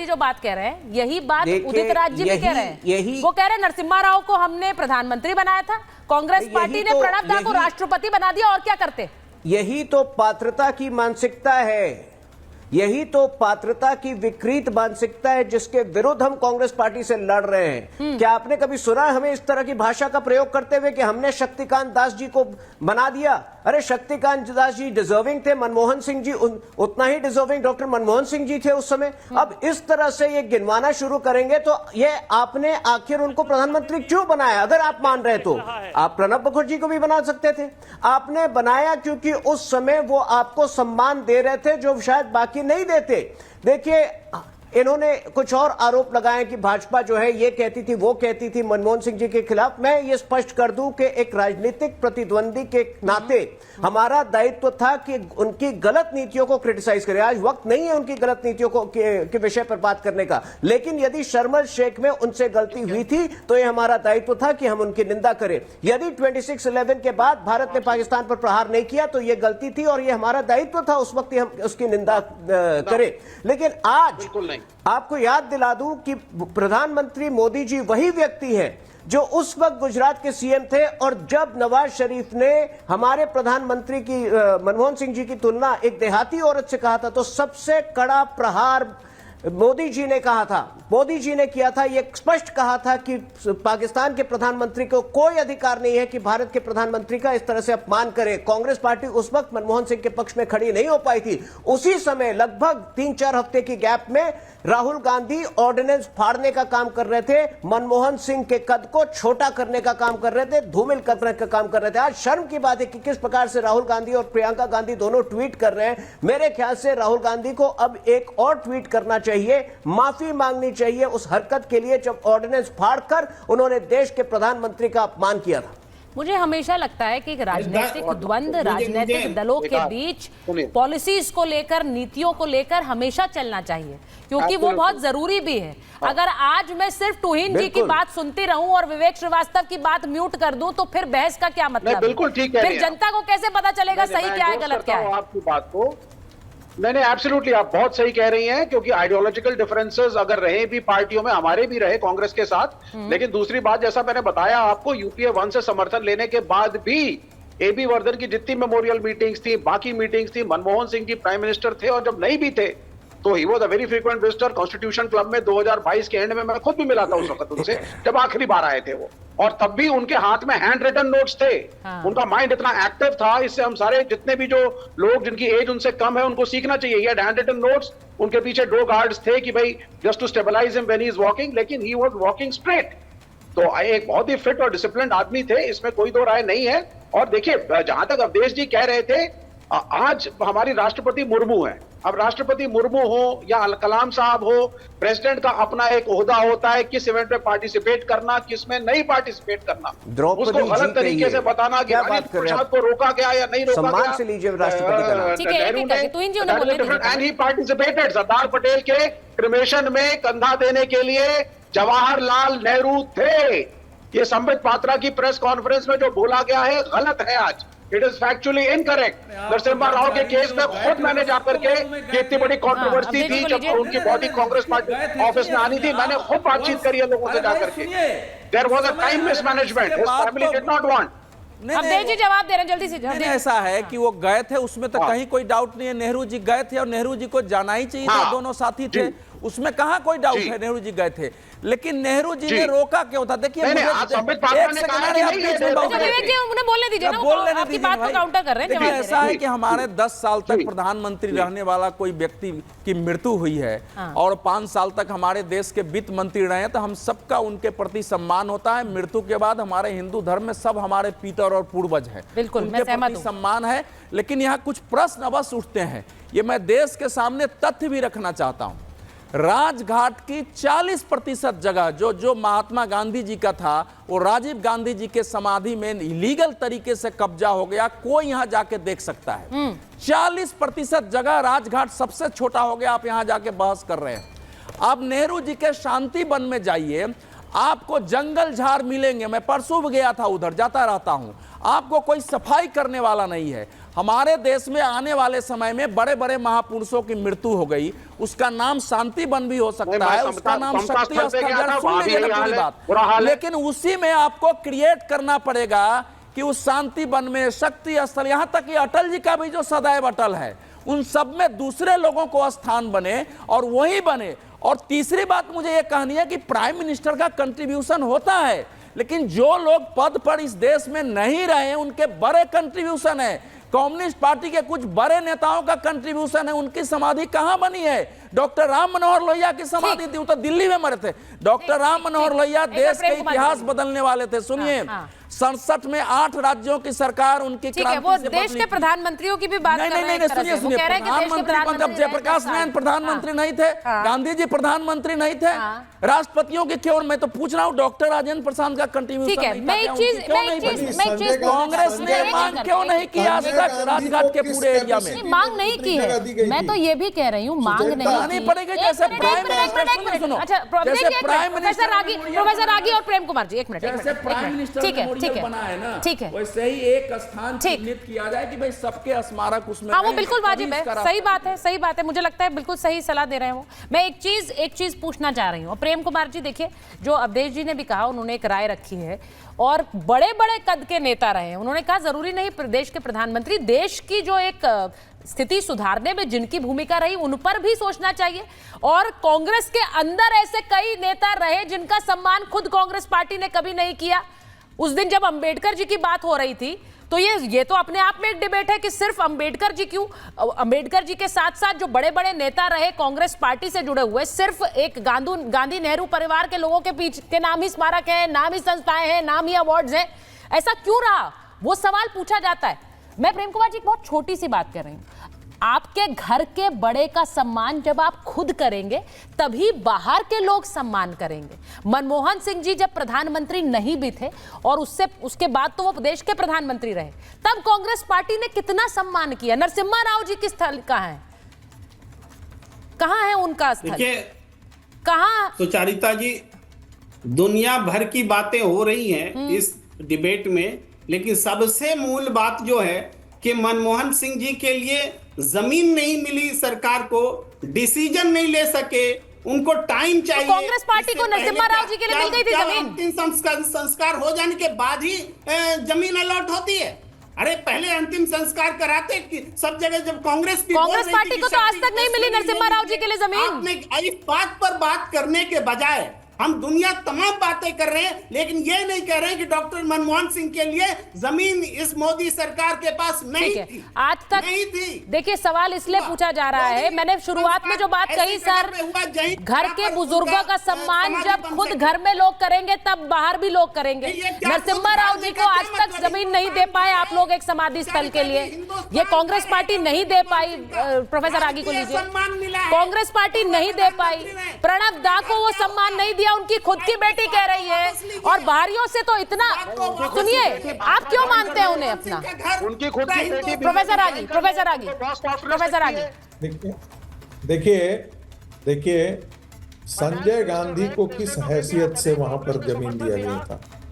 जी जो बात कह रहे हैं यही बात उदित राज जी भी कह रहे हैं। वो कह रहे हैं नरसिम्हा राव को हमने प्रधानमंत्री बनाया था, कांग्रेस पार्टी ने प्रणब दा को राष्ट्रपति बना दिया, और क्या करते। यही तो पात्रता की मानसिकता है, यही तो पात्रता की विकृत मानसिकता है जिसके विरुद्ध हम कांग्रेस पार्टी से लड़ रहे हैं। क्या आपने कभी सुना हमें इस तरह की भाषा का प्रयोग करते हुए कि हमने शक्तिकांत दास जी को बना दिया? अरे शक्तिकांत दास जी डिजर्विंग थे, मनमोहन सिंह जी उतना ही डिजर्विंग डॉक्टर मनमोहन सिंह जी थे उस समय। अब इस तरह से ये गिनवाना शुरू करेंगे तो ये आपने आखिर उनको प्रधानमंत्री क्यों बनाया? अगर आप मान रहे तो आप प्रणब मुखर्जी को भी बना सकते थे। आपने बनाया क्योंकि उस समय वो आपको सम्मान दे रहे थे जो शायद बाकी नहीं देते। देखिए इन्होंने कुछ और आरोप लगाए कि भाजपा जो है ये कहती थी वो कहती थी मनमोहन सिंह जी के खिलाफ। मैं ये स्पष्ट कर दूं कि एक राजनीतिक प्रतिद्वंदी के नाते हमारा दायित्व था कि उनकी गलत नीतियों को क्रिटिसाइज करें। आज वक्त नहीं है उनकी गलत नीतियों को के विषय पर बात करने का, लेकिन यदि शर्मल शेख में उनसे गलती हुई थी तो ये हमारा दायित्व था कि हम उनकी निंदा करें। यदि 26/11 के बाद भारत ने पाकिस्तान पर प्रहार नहीं किया तो ये गलती थी और ये हमारा दायित्व था उस वक्त हम उसकी निंदा करें। लेकिन आज आपको याद दिला दूं कि प्रधानमंत्री मोदी जी वही व्यक्ति हैं जो उस वक्त गुजरात के सीएम थे और जब नवाज शरीफ ने हमारे प्रधानमंत्री की मनमोहन सिंह जी की तुलना एक देहाती औरत से कहा था तो सबसे कड़ा प्रहार मोदी जी ने कहा था, मोदी जी ने किया था। ये स्पष्ट कहा था कि पाकिस्तान के प्रधानमंत्री को कोई अधिकार नहीं है कि भारत के प्रधानमंत्री का इस तरह से अपमान करे। कांग्रेस पार्टी उस वक्त मनमोहन सिंह के पक्ष में खड़ी नहीं हो पाई थी। उसी समय लगभग 3-4 हफ्ते की गैप में राहुल गांधी ऑर्डिनेंस फाड़ने का काम कर रहे थे, मनमोहन सिंह के कद को छोटा करने का काम कर रहे थे, धूमिल करने का काम कर रहे थे। आज शर्म की बात है कि किस प्रकार से राहुल गांधी और प्रियंका गांधी दोनों ट्वीट कर रहे हैं। मेरे ख्याल से राहुल गांधी को अब एक और ट्वीट करना चाहिए, माफी मांगनी चाहिए उस हरकत के लिए जब ऑर्डिनेंस फाड़कर उन्होंने देश के प्रधानमंत्री का अपमान किया था। मुझे हमेशा लगता है कि राजनीतिक द्वंद्व राजनीतिक दलों के बीच पॉलिसीज को लेकर, नीतियों को लेकर हमेशा चलना चाहिए, क्योंकि वो बहुत जरूरी भी है। अगर आज मैं सिर्फ तुहिन जी की बात सुनती रहूं और विवेक श्रीवास्तव की बात म्यूट कर दूं तो फिर बहस का क्या मतलब? बिल्कुल ठीक है, फिर जनता को कैसे पता चलेगा सही क्या है गलत क्या है? आपकी बात को नहीं, एब्सोल्युटली आप बहुत सही कह रही हैं, क्योंकि आइडियोलॉजिकल डिफरेंसेस अगर रहे भी पार्टियों में, हमारे भी रहे कांग्रेस के साथ, लेकिन दूसरी बात जैसा मैंने बताया आपको, यूपीए 1 से समर्थन लेने के बाद भी एबी वर्धन की जितनी मेमोरियल मीटिंग्स थी, बाकी मीटिंग्स थी, मनमोहन सिंह जी प्राइम मिनिस्टर थे और जब नहीं भी थे तो he was a very frequent visitor constitution club में 2022 के एंड में। मैं खुद भी मिला था उस वक्त उनसे जब आखिरी बार आए थे वो, और तब भी उनके हाथ में हैंड रिटन नोट्स थे। उनका माइंड इतना एक्टिव था, इससे हम सारे जितने भी जो लोग जिनकी एज उनसे कम है उनको सीखना चाहिए। ये हैंड रिटन नोट्स, उनके पीछे 2 गार्ड्स थे कि भाई just to stabilize him when he is walking, लेकिन ही वाज वॉकिंग स्ट्रेट। तो एक बहुत ही फिट और डिसिप्लिन्ड आदमी थे, इसमें कोई दो राय नहीं है। और देखिए, जहां तक अवधेश जी कह रहे थे, आज हमारी राष्ट्रपति मुर्मू है। अब राष्ट्रपति मुर्मू हो या कलाम साहब हो, प्रेसिडेंट का अपना एक ओहदा होता है किस इवेंट में पार्टिसिपेट करना, किस में नहीं पार्टिसिपेट करना, उसको गलत तरीके से बताना कि प्रसाद को रोका गया या नहीं रोका गया। से लीजिए राष्ट्रपति का नाम। And he participated. Sardar Patel के क्रिमेशन में कंधा देने के लिए जवाहरलाल नेहरू थे। ये संबित पात्रा की प्रेस कॉन्फ्रेंस में जो बोला गया है गलत है। आज it is factually incorrect. Narasimha Rao के केस में खुद मैंने जाकर के, इतनी बड़ी कंट्रोवर्सी थी जब उनकी बॉडी कांग्रेस पार्टी ऑफिस में आनी थी, मैंने खुद बातचीत करी है लोगों से जाकर के। There was a time mismanagement, his family did not want. अब जी जवाब दे रहे हैं जल्दी से। ऐसा है कि वो गए थे, उसमें तो कहीं कोई डाउट नहीं है। नेहरू जी गए थे और नेहरू जी को जाना ही चाहिए था, दोनों साथी थे, उसमें कहां कोई डाउट है। नेहरू जी गए थे, लेकिन नेहरू जी ने रोका क्यों था? देखिए बोलने दीजिए ना, आपकी बात को काउंटर कर रहे हैं। ऐसा है कि हमारे 10 साल तक प्रधानमंत्री रहने वाला कोई व्यक्ति की मृत्यु हुई है और 5 साल तक हमारे देश के वित्त मंत्री रहे हैं, तो हम सबका उनके प्रति सम्मान होता है। मृत्यु के बाद हमारे हिंदू धर्म में सब हमारे पितर और पूर्वज है, उनके प्रति सम्मान है। लेकिन यहाँ कुछ प्रश्न अवश्य उठते हैं, ये मैं देश के सामने तथ्य भी रखना चाहता हूं। राजघाट की 40% जगह जो महात्मा गांधी जी का था, वो राजीव गांधी जी के समाधि में इलीगल तरीके से कब्जा हो गया। कोई यहां जाके देख सकता है। 40% जगह राजघाट सबसे छोटा हो गया। आप यहां जाके बहस कर रहे हैं। आप नेहरू जी के शांति वन में जाइए, आपको जंगल झाड़ मिलेंगे। मैं परसों भी गया था उधर, जाता रहता हूं। आपको कोई सफाई करने वाला नहीं है। हमारे देश में आने वाले समय में बड़े बड़े महापुरुषों की मृत्यु हो गई, उसका नाम शांति वन भी हो सकता है, उसका नाम शक्ति स्थल, सुन लीजिए ना पूरी बात। लेकिन उसी में आपको क्रिएट करना पड़ेगा कि उस शांति वन में, शक्ति स्थल, यहां तक कि अटल जी का भी जो सदैव अटल है, उन सब में दूसरे लोगों को स्थान बने और वही बने। और तीसरी बात मुझे यह कहनी है कि प्राइम मिनिस्टर का कंट्रीब्यूशन होता है, लेकिन जो लोग पद पर इस देश में नहीं रहे उनके बड़े कंट्रीब्यूशन है। कम्युनिस्ट पार्टी के कुछ बड़े नेताओं का कंट्रीब्यूशन है, उनकी समाधि कहां बनी है? डॉक्टर राम मनोहर लोहिया की समाधि थी, वो तो दिल्ली में मरे थे। डॉक्टर राम मनोहर लोहिया देश के इतिहास बदलने वाले थे। सुनिए, 67 में 8 राज्यों की सरकार उनकी वो देश के प्रधानमंत्रियों की भी बात कर रहे हैं। सुनिए, प्रधानमंत्री जयप्रकाश नारायण प्रधानमंत्री नहीं थे, गांधी जी प्रधानमंत्री नहीं थे, राष्ट्रपतियों की क्यों? मैं तो पूछ रहा हूँ डॉक्टर राजेंद्र प्रसाद का कंट्रीब्यूशन कांग्रेस ने मांग क्यों नहीं की आज तक राजघाट के पूरे एरिया में? मांग नहीं की है, मैं तो ये भी कह रही हूँ मांग नहीं पड़ेगी। जैसे प्राइम प्रोफेसर रागी और प्रेम कुमार जी, एक मिनट, ठीक है, ठीक है, बना है ना, ठीक है, वैसे ही एक स्थान चिन्हित किया जाए कि भाई सबके स्मारक उसमें। हाँ, वो बिल्कुल वाजिब है, सही बात है, सही बात है। मुझे लगता है बिल्कुल सही सलाह दे रहे हैं वो। मैं एक चीज पूछना चाह रही हूँ प्रेम कुमार जी। देखिए, जो अवधेश जी ने भी कहा, उन्होंने एक राय रखी है और बड़े बड़े कद के नेता रहे हैं। उन्होंने कहा जरूरी नहीं प्रदेश के प्रधानमंत्री, देश की जो एक स्थिति सुधारने में जिनकी भूमिका रही उन पर भी सोचना चाहिए। और कांग्रेस के अंदर ऐसे कई नेता रहे जिनका सम्मान खुद कांग्रेस पार्टी ने कभी नहीं किया। उस दिन जब अंबेडकर जी की बात हो रही थी तो ये तो अपने आप में एक डिबेट है कि सिर्फ अंबेडकर जी क्यों, अंबेडकर जी के साथ साथ जो बड़े बड़े नेता रहे कांग्रेस पार्टी से जुड़े हुए, सिर्फ एक गांधी नेहरू परिवार के लोगों के पीछे के नाम ही स्मारक है, नाम ही संस्थाएं हैं, नाम ही अवार्ड्स हैं, ऐसा क्यों रहा? वो सवाल पूछा जाता है। मैं प्रेम कुमार जी एक बहुत छोटी सी बात कर रही हूँ। आपके घर के बड़े का सम्मान जब आप खुद करेंगे तभी बाहर के लोग सम्मान करेंगे। मनमोहन सिंह जी जब प्रधानमंत्री नहीं भी थे और उसके बाद तो वो देश के प्रधानमंत्री रहे, तब कांग्रेस पार्टी ने कितना सम्मान किया। नरसिम्हा राव जी किस स्थल कहाँ है? कहाँ है उनका स्थल? कहाँ? सुचारिता जी, दुनिया भर की बातें हो रही हैं इस डिबेट में, लेकिन सबसे मूल बात जो है कि मनमोहन सिंह जी के लिए जमीन नहीं मिली, सरकार को डिसीजन नहीं ले सके, उनको टाइम चाहिए। तो कांग्रेस पार्टी को नरसिम्हा राव जी के लिए मिल गई थी जमीन। अंतिम संस्कार हो जाने के बाद ही जमीन अलॉट होती है। अरे पहले अंतिम संस्कार कराते कि सब जगह। जब कांग्रेस पार्टी को तो आज तक नहीं मिली नरसिम्हा राव जी के लिए जमीन। आपने इस बात पर बात करने के बजाय हम दुनिया तमाम बातें कर रहे हैं, लेकिन ये नहीं कह रहे हैं कि डॉक्टर मनमोहन सिंह के लिए जमीन इस मोदी सरकार के पास नहीं थी, आज तक नहीं थी। देखिए, सवाल इसलिए पूछा जा रहा है, मैंने शुरुआत में जो बात कही सर, घर के बुजुर्गों का सम्मान जब खुद घर में लोग करेंगे तब बाहर भी लोग करेंगे। नरसिम्हा राव जी को आज तक जमीन नहीं दे पाए आप लोग एक समाधि स्थल के लिए, ये कांग्रेस पार्टी नहीं दे पाई। प्रोफेसर आगे को लीजिए, कांग्रेस पार्टी नहीं दे पाई। प्रणब दा को वो सम्मान नहीं दिया, उनकी खुद की बेटी कह रही है। और बाहरियों से तो इतना, सुनिए, आप क्यों मानते हैं उन्हें अपना? उनकी खुद की बेटी। प्रोफेसर आगे देखिए संजय गांधी को किस हैसियत से वहां पर जमीन दिया गया था?